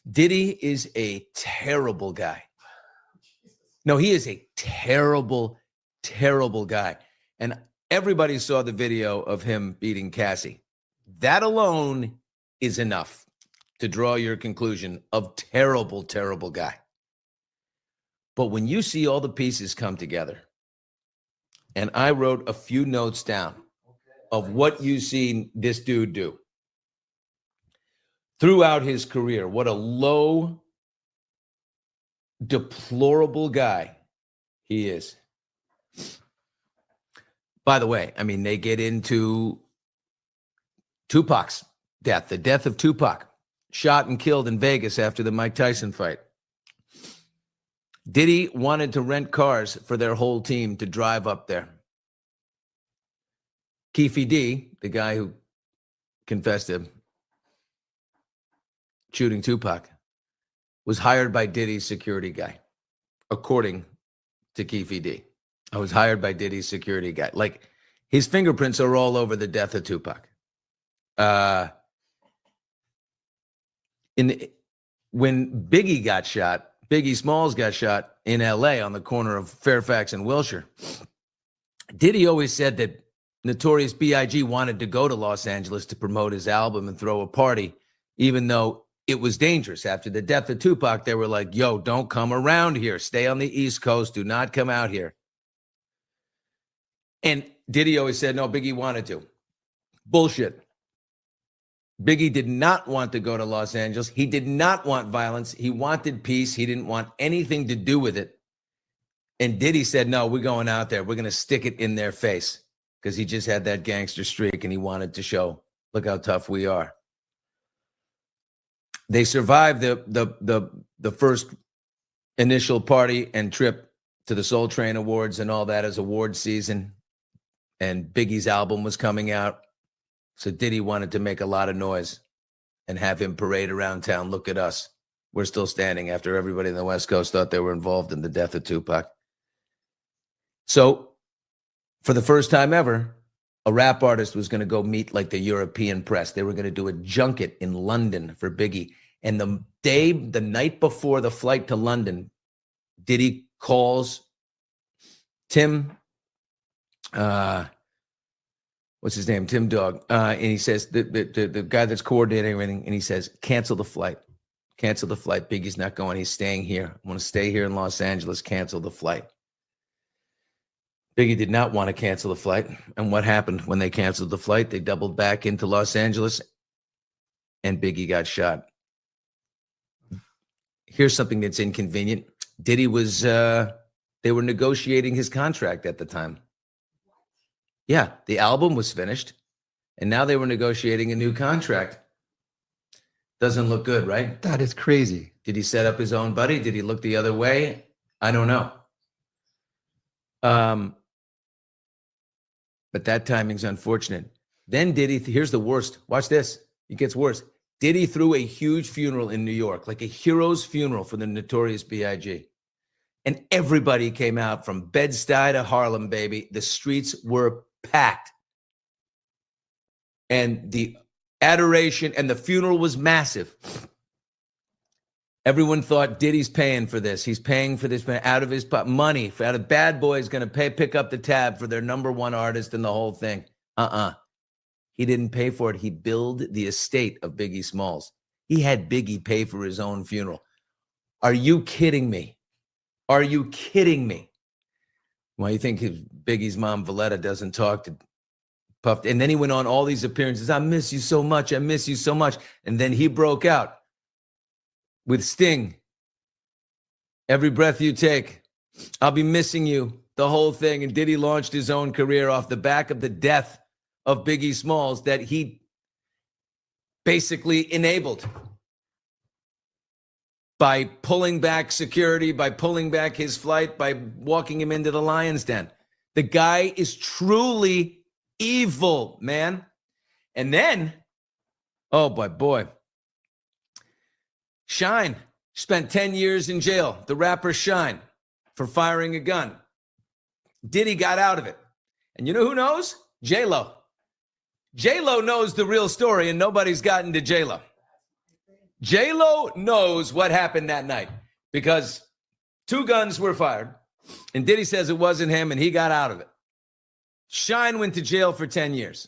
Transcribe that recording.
Diddy is a terrible guy. No, he is a terrible, terrible guy. And everybody saw the video of him beating Cassie. That alone is enough to draw your conclusion of terrible, terrible guy. But when you see all the pieces come together, and I wrote a few notes down of what you've seen this dude do throughout his career, what a low, deplorable guy he is. By the way, I mean, they get into Tupac's death, the death of Tupac, shot and killed in Vegas after the Mike Tyson fight. Diddy wanted to rent cars for their whole team to drive up there. Keefe D, the guy who confessed to shooting Tupac, was hired by Diddy's security guy, according to Keefe D. I was hired by Diddy's security guy. Like, his fingerprints are all over the death of Tupac. When Biggie got shot, Biggie Smalls got shot in LA on the corner of Fairfax and Wilshire. Diddy always said that Notorious B.I.G. wanted to go to Los Angeles to promote his album and throw a party, even though it was dangerous. After the death of Tupac, they were like, yo, don't come around here. Stay on the East Coast. Do not come out here. And Diddy always said, no, Biggie wanted to. Bullshit. Biggie did not want to go to Los Angeles. He did not want violence. He wanted peace. He didn't want anything to do with it. And Diddy said, no, we're going out there. We're going to stick it in their face, because he just had that gangster streak and he wanted to show, look how tough we are. They survived the first initial party and trip to the Soul Train Awards and all that as award season. And Biggie's album was coming out. So Diddy wanted to make a lot of noise and have him parade around town. Look at us. We're still standing after everybody in the West Coast thought they were involved in the death of Tupac. So for the first time ever, a rap artist was going to go meet like the European press. They were going to do a junket in London for Biggie. And the night before the flight to London, Diddy calls Tim, what's his name? Tim Dog. And he says, the guy that's coordinating everything, and he says, cancel the flight. Cancel the flight. Biggie's not going. He's staying here. I want to stay here in Los Angeles. Cancel the flight. Biggie did not want to cancel the flight. And what happened when they canceled the flight? They doubled back into Los Angeles, and Biggie got shot. Here's something that's inconvenient. Diddy was, they were negotiating his contract at the time. Yeah, the album was finished, and now they were negotiating a new contract. Doesn't look good, right? That is crazy. Did he set up his own buddy? Did he look the other way? I don't know. But that timing's unfortunate. Then Diddy, here's the worst. Watch this. It gets worse. Diddy threw a huge funeral in New York, like a hero's funeral for the Notorious B.I.G. And everybody came out from Bed-Stuy to Harlem, baby. The streets were packed. And the adoration and the funeral was massive. Everyone thought Diddy's paying for this. He's paying for this out of his money. Out of Bad Boy's going to pick up the tab for their number one artist and the whole thing. He didn't pay for it. He billed the estate of Biggie Smalls. He had Biggie pay for his own funeral. Are you kidding me? Are you kidding me? Well, you think Biggie's mom, Valletta, doesn't talk to Puff? And then he went on all these appearances. I miss you so much. I miss you so much. And then he broke out with Sting. Every breath you take, I'll be missing you, the whole thing. And Diddy launched his own career off the back of the death of Biggie Smalls that he basically enabled by pulling back security, by pulling back his flight, by walking him into the lion's den. The guy is truly evil, man. And then, oh boy, Shine spent 10 years in jail, the rapper Shine, for firing a gun. Diddy got out of it. And you know who knows? J-Lo. J-Lo knows the real story, and nobody's gotten to J-Lo. J-Lo knows what happened that night because 2 guns were fired, and Diddy says it wasn't him, and he got out of it. Shine went to jail for 10 years.